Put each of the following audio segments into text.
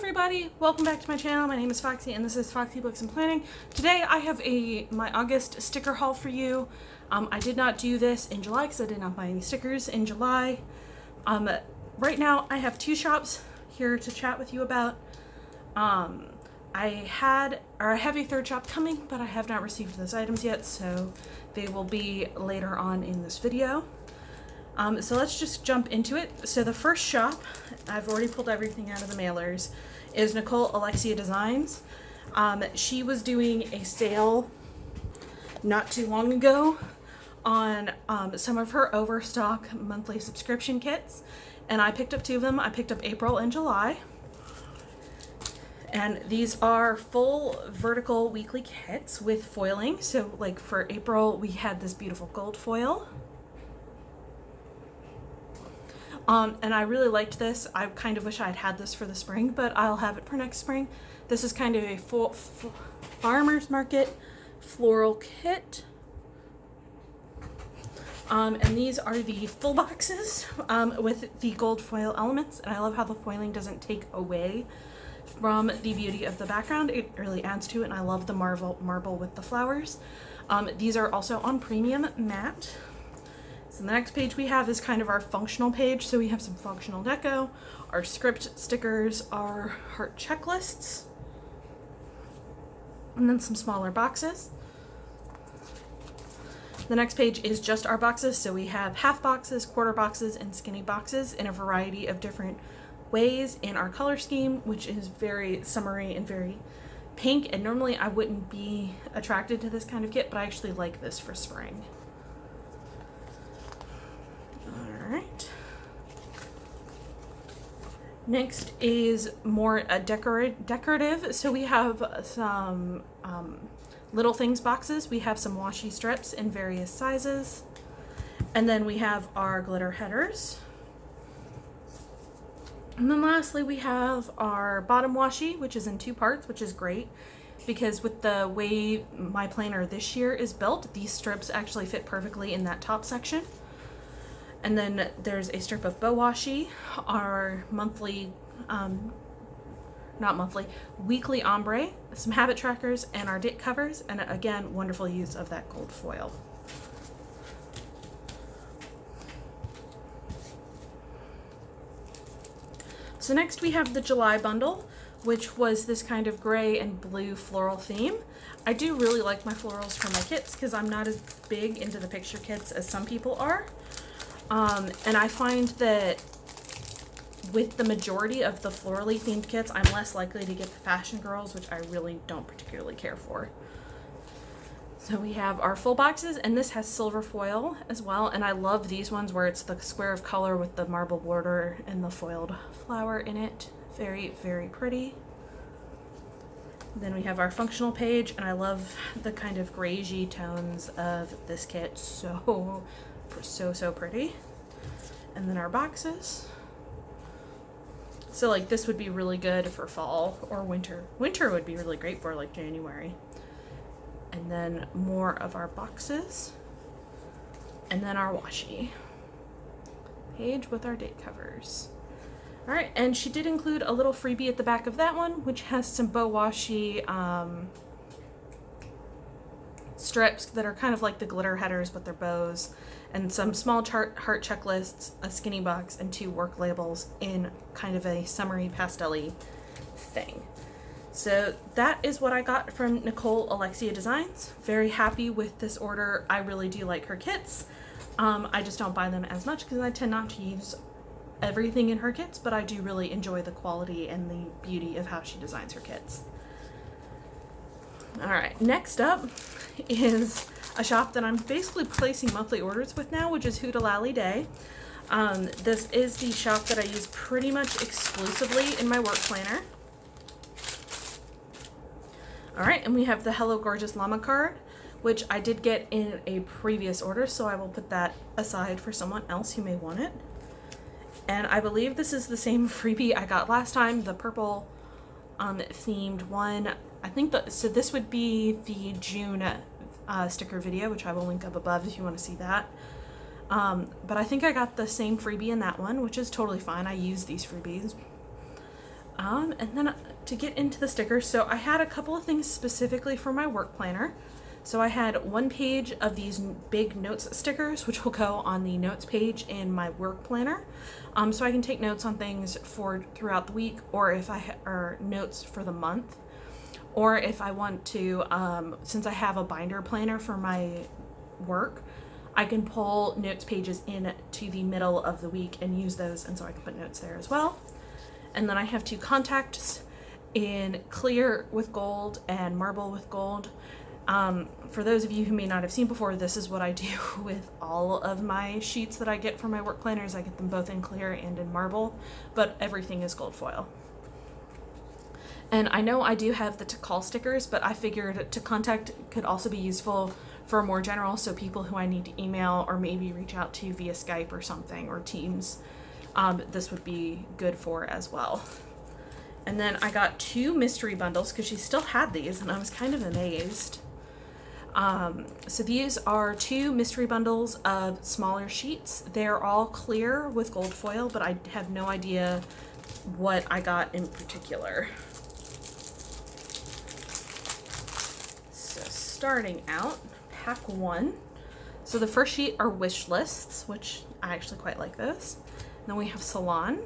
everybody, welcome back to my channel. My name is Foxy and this is Foxy Books and Planning. Today I have my August sticker haul for you. I did not do this in July because I did not buy any stickers in July. Right now I have two shops here to chat with you about. I have a third shop coming, but I have not received those items yet, so they will be later on in this video. So let's just jump into it. So the first shop, I've already pulled everything out of the mailers, is Nicole Alexia Designs. She was doing a sale not too long ago on some of her overstock monthly subscription kits, and I picked up two of them. I picked up April and July. And these are full vertical weekly kits with foiling. So like for April, we had this beautiful gold foil. And I really liked this. I kind of wish I'd had this for the spring, but I'll have it for next spring. This is kind of a full farmer's market floral kit. And these are the full boxes with the gold foil elements. And I love how the foiling doesn't take away from the beauty of the background. It really adds to it, and I love the marble with the flowers. These are also on premium matte. So the next page we have is kind of our functional page. So we have some functional deco, our script stickers, our heart checklists, and then some smaller boxes. The next page is just our boxes. So we have half boxes, quarter boxes, and skinny boxes in a variety of different ways in our color scheme, which is very summery and very pink. And normally I wouldn't be attracted to this kind of kit, but I actually like this for spring. Alright. Next is more decorative. So we have some little things boxes. We have some washi strips in various sizes. And then we have our glitter headers. And then lastly, we have our bottom washi, which is in two parts, which is great because with the way my planner this year is built, these strips actually fit perfectly in that top section. And then there's a strip of bow washi, our weekly ombre, some habit trackers, and our date covers, and again, wonderful use of that gold foil. So next we have the July bundle, which was this kind of gray and blue floral theme. I do really like my florals for my kits because I'm not as big into the picture kits as some people are. And I find that with the majority of the florally themed kits, I'm less likely to get the fashion girls, which I really don't particularly care for. So we have our full boxes, and this has silver foil as well. And I love these ones where it's the square of color with the marble border and the foiled flower in it. Very, very pretty. Then we have our functional page, and I love the kind of greigey tones of this kit. So pretty. And then our boxes. So like this would be really good for fall or winter. Winter would be really great for like January. And then more of our boxes. And then our washi page with our date covers. All right, and she did include a little freebie at the back of that one, which has some bow washi strips that are kind of like the glitter headers, but they're bows, and some small heart checklists, a skinny box, and two work labels in kind of a summery pastel-y thing. So that is what I got from Nicole Alexia Designs. Very happy with this order. I really do like her kits. I just don't buy them as much because I tend not to use everything in her kits, but I do really enjoy the quality and the beauty of how she designs her kits. All right, next up is a shop that I'm basically placing monthly orders with now, which is Hootalally Day. This is the shop that I use pretty much exclusively in my work planner. All right, and we have the Hello Gorgeous Llama card, which I did get in a previous order, so I will put that aside for someone else who may want it. And I believe this is the same freebie I got last time, the purple themed one. I think so this would be the June sticker video, which I will link up above if you want to see that. But I think I got the same freebie in that one, which is totally fine. I use these freebies. And then to get into the stickers, so I had a couple of things specifically for my work planner. So I had 1 page of these big notes stickers, which will go on the notes page in my work planner. So I can take notes on things for throughout the week, or if or notes for the month, or if I want to, since I have a binder planner for my work, I can pull notes pages in to the middle of the week and use those, and so I can put notes there as well. And then I have 2 contacts in clear with gold and marble with gold. For those of you who may not have seen before, this is what I do with all of my sheets that I get from my work planners. I get them both in clear and in marble, but everything is gold foil. And I know I do have the to call stickers, but I figured to contact could also be useful for more general, so people who I need to email or maybe reach out to via Skype or something, or Teams, this would be good for as well. And then I got 2 mystery bundles because she still had these, and I was kind of amazed. So these are 2 mystery bundles of smaller sheets. They're all clear with gold foil, but I have no idea what I got in particular. So starting out, pack 1. So the first sheet are wish lists, which I actually quite like those. And then we have salon.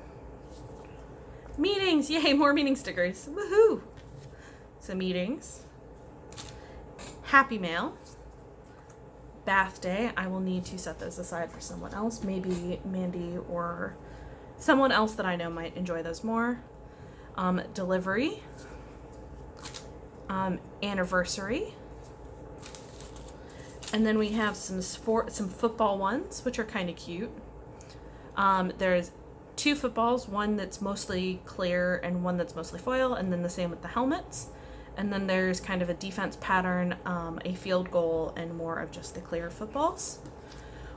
Meetings, yay, more meeting stickers, woohoo! So meetings. Happy mail. Bath day, I will need to set those aside for someone else, maybe Mandy or someone else that I know might enjoy those more. Delivery. Anniversary. And then we have some football ones, which are kind of cute. There's 2 footballs, one that's mostly clear and one that's mostly foil, and then the same with the helmets. And then there's kind of a defense pattern, a field goal, and more of just the clear footballs.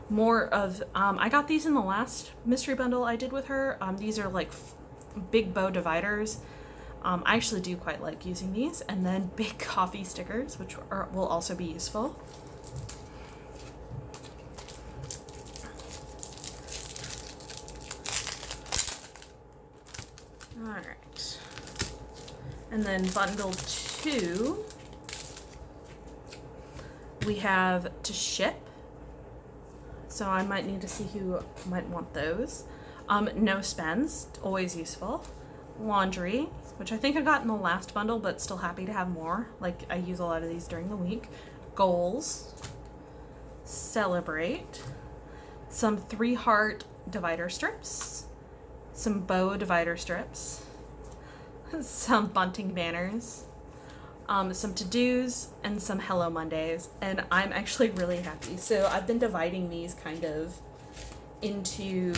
More of, I got these in the last mystery bundle I did with her. These are like big bow dividers. I actually do quite like using these. And then big coffee stickers, which will also be useful. All right. And then bundle 2, we have to ship. So I might need to see who might want those. No spends, always useful. Laundry, which I think I got in the last bundle, but still happy to have more. Like, I use a lot of these during the week. Goals. Celebrate. Some 3-heart divider strips. Some bow divider strips. Some bunting banners. Some to-dos, and some Hello Mondays. And I'm actually really happy. So I've been dividing these kind of into,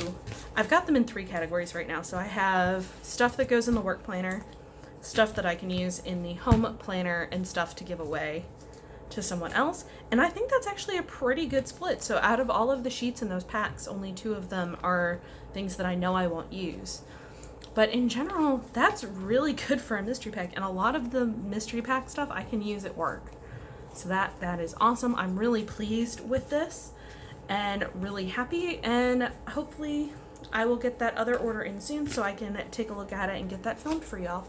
I've got them in 3 categories right now. So I have stuff that goes in the work planner, stuff that I can use in the home planner, and stuff to give away to someone else. And I think that's actually a pretty good split. So out of all of the sheets in those packs, only 2 of them are things that I know I won't use. But in general, that's really good for a mystery pack, and a lot of the mystery pack stuff I can use at work. So that is awesome. I'm really pleased with this and really happy, and hopefully I will get that other order in soon so I can take a look at it and get that filmed for y'all.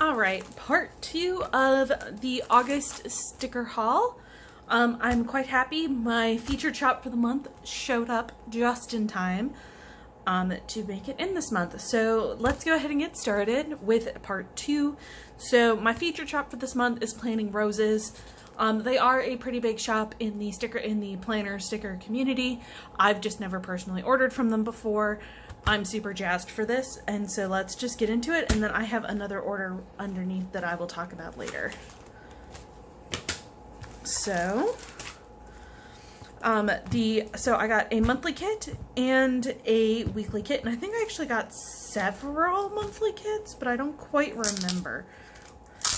All right, part 2 of the August sticker haul. I'm quite happy. My featured shop for the month showed up just in time to make it in this month. So let's go ahead and get started with part 2. So my featured shop for this month is Planning Roses. They are a pretty big shop in the planner sticker community. I've just never personally ordered from them before. I'm super jazzed for this, and so let's just get into it, and then I have another order underneath that I will talk about later. So so I got a monthly kit and a weekly kit, and I think I actually got several monthly kits, but I don't quite remember.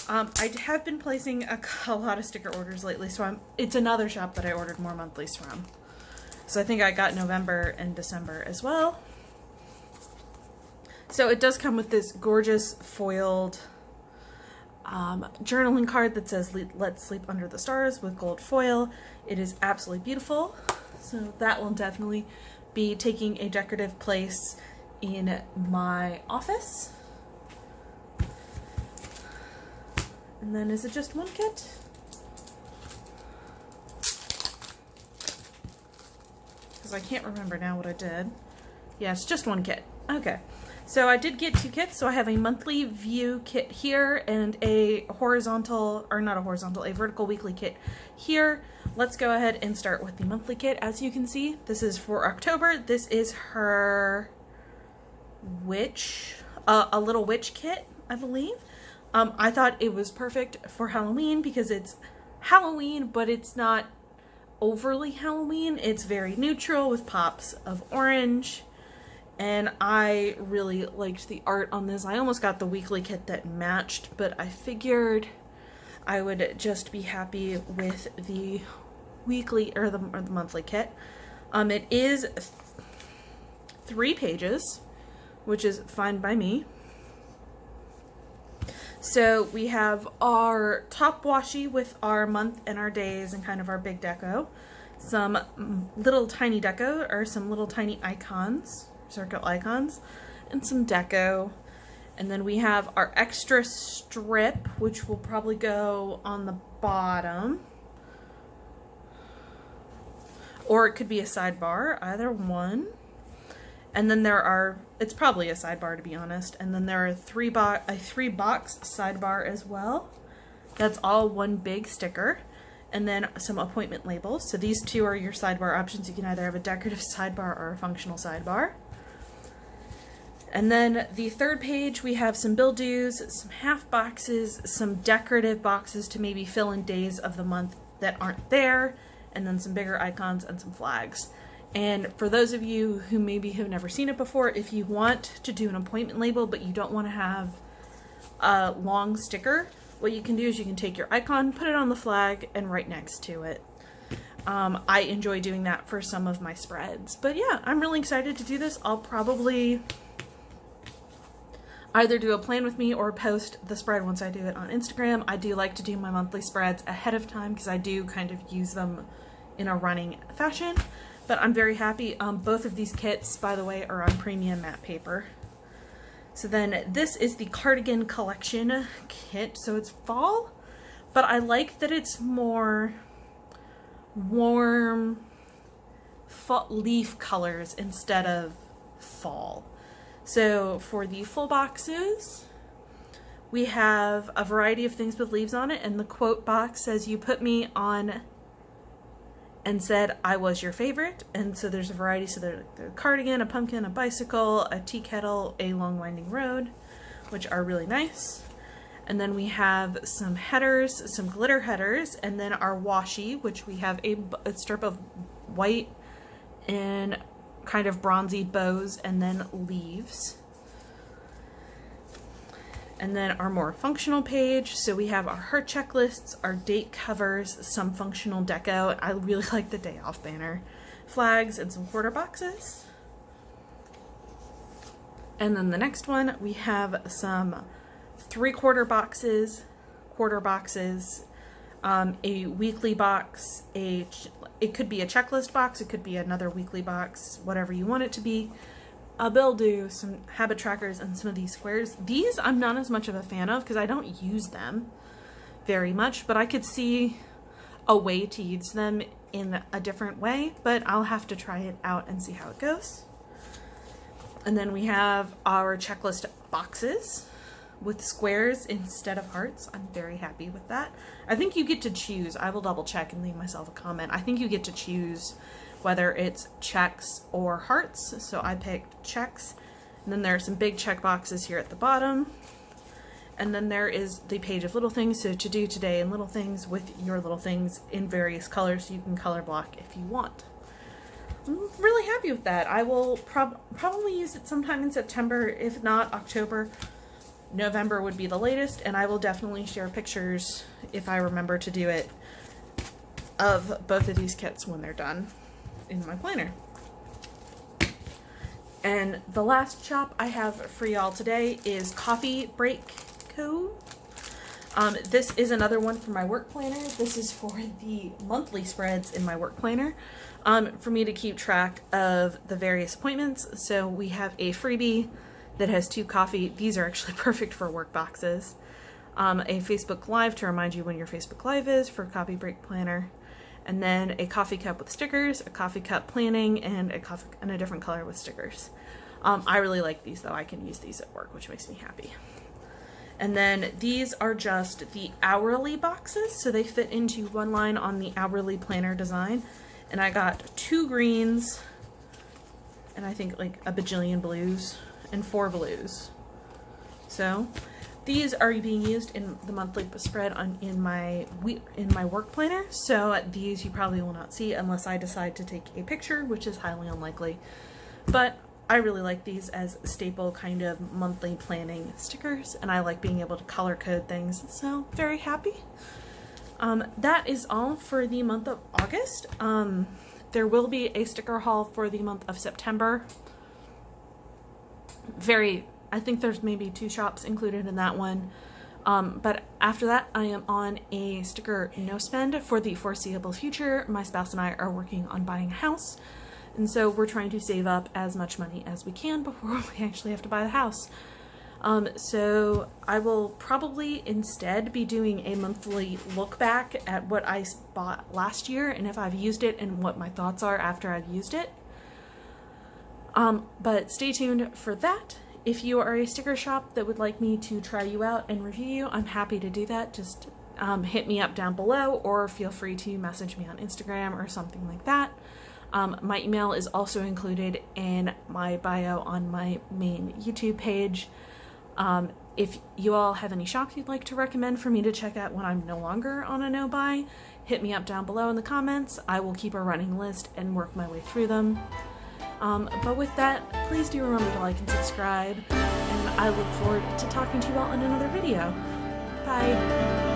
I have been placing a lot of sticker orders lately, so it's another shop that I ordered more monthlies from. So I think I got November and December as well. So it does come with this gorgeous foiled journaling card that says "Let's sleep under the stars" with gold foil. It is absolutely beautiful. So that will definitely be taking a decorative place in my office. And then is it just one kit? Because I can't remember now what I did. Yeah, it's just one kit. Okay. So I did get 2 kits. So I have a monthly view kit here and a horizontal, or not a horizontal, a vertical weekly kit here. Let's go ahead and start with the monthly kit. As you can see, this is for October. This is her witch, a little witch kit, I believe. I thought it was perfect for Halloween because it's Halloween, but it's not overly Halloween. It's very neutral with pops of orange, and I really liked the art on this. I almost got the weekly kit that matched, but I figured I would just be happy with the weekly or the monthly kit. It is 3 pages, which is fine by me. So we have our top washi with our month and our days and kind of our big deco. Some little tiny deco, or some little tiny icons, circle icons, and some deco. And then we have our extra strip, which will probably go on the bottom. Or it could be a sidebar, either one. And then there are, it's probably a sidebar to be honest. And then there are a 3-box sidebar as well. That's all one big sticker. And then some appointment labels. So these 2 are your sidebar options. You can either have a decorative sidebar or a functional sidebar. And then the 3rd page, we have some bill dues, some half boxes, some decorative boxes to maybe fill in days of the month that aren't there, and then some bigger icons and some flags. And for those of you who maybe have never seen it before, if you want to do an appointment label but you don't want to have a long sticker, what you can do is you can take your icon, put it on the flag, and right next to it. I enjoy doing that for some of my spreads. But yeah, I'm really excited to do this. I'll probably either do a plan with me or post the spread once I do it on Instagram. I do like to do my monthly spreads ahead of time because I do kind of use them in a running fashion. But I'm very happy. Both of these kits, by the way, are on premium matte paper. So then this is the cardigan collection kit. So it's fall, but I like that it's more warm leaf colors instead of fall. So for the full boxes, we have a variety of things with leaves on it, and the quote box says, "You put me on and said I was your favorite." And so there's a variety. So there's a cardigan, a pumpkin, a bicycle, a tea kettle, a long winding road, which are really nice. And then we have some headers, some glitter headers, and then our washi, which we have a strip of white and kind of bronzy bows, and then leaves. And then our more functional page. So we have our heart checklists, our date covers, some functional deco. I really like the day off banner, flags, and some quarter boxes. And then the next one, we have some 3/4 boxes, quarter boxes, a weekly box, it could be a checklist box, it could be another weekly box, whatever you want it to be. A bill due, some habit trackers, and some of these squares. These I'm not as much of a fan of because I don't use them very much, but I could see a way to use them in a different way, but I'll have to try it out and see how it goes. And then we have our checklist boxes with squares instead of hearts. I'm very happy with that. I think you get to choose. I will double check and leave myself a comment. I think you get to choose whether it's checks or hearts. So I picked checks. And then there are some big check boxes here at the bottom. And then there is the page of little things. So to do today and little things with your little things in various colors. So you can color block if you want. I'm really happy with that. I will probably use it sometime in September, if not October. November would be the latest, and I will definitely share pictures, if I remember to do it, of both of these kits when they're done in my planner. And the last shop I have for y'all today is Coffee Break Co. This is another one for my work planner. This is for the monthly spreads in my work planner, for me to keep track of the various appointments. So we have a freebie that has 2 coffee. These are actually perfect for work boxes. a Facebook Live to remind you when your Facebook Live is for Copy Break Planner, and then a coffee cup with stickers, a coffee cup planning, and a different color with stickers. I really like these though. I can use these at work, which makes me happy. And then these are just the hourly boxes, so they fit into one line on the hourly planner design. And I got 2 greens, and I think like a bajillion blues, and 4 blues. So these are being used in the monthly spread in my work planner. So these you probably will not see unless I decide to take a picture, which is highly unlikely. But I really like these as staple kind of monthly planning stickers, and I like being able to color code things, so very happy. That is all for the month of August. There will be a sticker haul for the month of September. I think there's maybe 2 shops included in that one. But after that, I am on a sticker no spend for the foreseeable future. My spouse and I are working on buying a house. And so we're trying to save up as much money as we can before we actually have to buy the house. So I will probably instead be doing a monthly look back at what I bought last year and if I've used it and what my thoughts are after I've used it. But stay tuned for that. If you are a sticker shop that would like me to try you out and review you, I'm happy to do that. Just hit me up down below, or feel free to message me on Instagram or something like that. My email is also included in my bio on my main YouTube page. If you all have any shops you'd like to recommend for me to check out when I'm no longer on a no-buy, hit me up down below in the comments. I will keep a running list and work my way through them. But with that, please do remember to like and subscribe, and I look forward to talking to you all in another video. Bye!